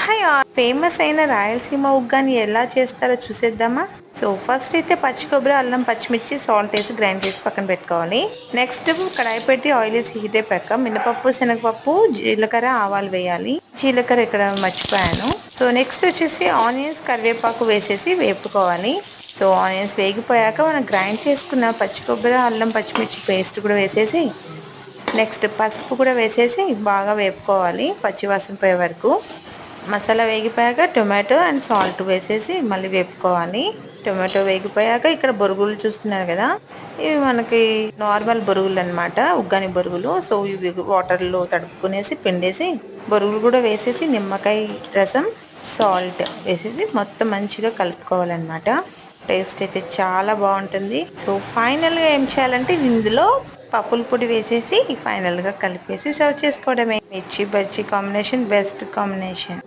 Hi famous అయిన రాయలసీమ ఉగ్గాని ఎలా చేస్తారో చూసేద్దామా. సో ఫస్ట్ అయితే పచ్చి కొబ్బరి, అల్లం, పచ్చిమిర్చి, సాల్ట్ వేసి గ్రైండ్ చేసి పక్కన పెట్టుకోవాలి. నెక్స్ట్ కడాయి పెట్టి ఆయిల్ వేసి హీట్ అయిపోయాక మినపప్పు, శనగపప్పు, జీలకర్ర, ఆవాలు వేయాలి. జీలకర్ర ఇక్కడ మర్చిపోయాను. సో నెక్స్ట్ వచ్చేసి ఆనియన్స్, కరివేపాకు వేసేసి వేపుకోవాలి. సో ఆనియన్స్ వేగిపోయాక మనం గ్రైండ్ చేసుకున్న పచ్చి కొబ్బరి, అల్లం, పచ్చిమిర్చి పేస్ట్ కూడా వేసేసి నెక్స్ట్ పసుపు కూడా వేసేసి బాగా వేపుకోవాలి పచ్చివాసన పోయే వరకు. మసాలా వేగిపోయాక టొమాటో అండ్ సాల్ట్ వేసేసి మళ్ళీ వేపుకోవాలి. టొమాటో వేగిపోయాక ఇక్కడ బొరుగులు చూస్తున్నారు కదా, ఇవి మనకి నార్మల్ బొరుగులు అనమాట, ఉగ్గాని బొరుగులు. సో ఇవి వాటర్లో తడుపుకునేసి పిండేసి బొరుగులు కూడా వేసేసి నిమ్మకాయ రసం, సాల్ట్ వేసేసి మొత్తం మంచిగా కలుపుకోవాలన్నమాట. టేస్ట్ అయితే చాలా బాగుంటుంది. సో ఫైనల్గా ఏం చేయాలంటే ఇందులో పప్పుల పొడి వేసేసి ఫైనల్గా కలిపేసి సర్వ్ చేసుకోవడమే. మిర్చి బజ్జీ కాంబినేషన్ బెస్ట్ కాంబినేషన్.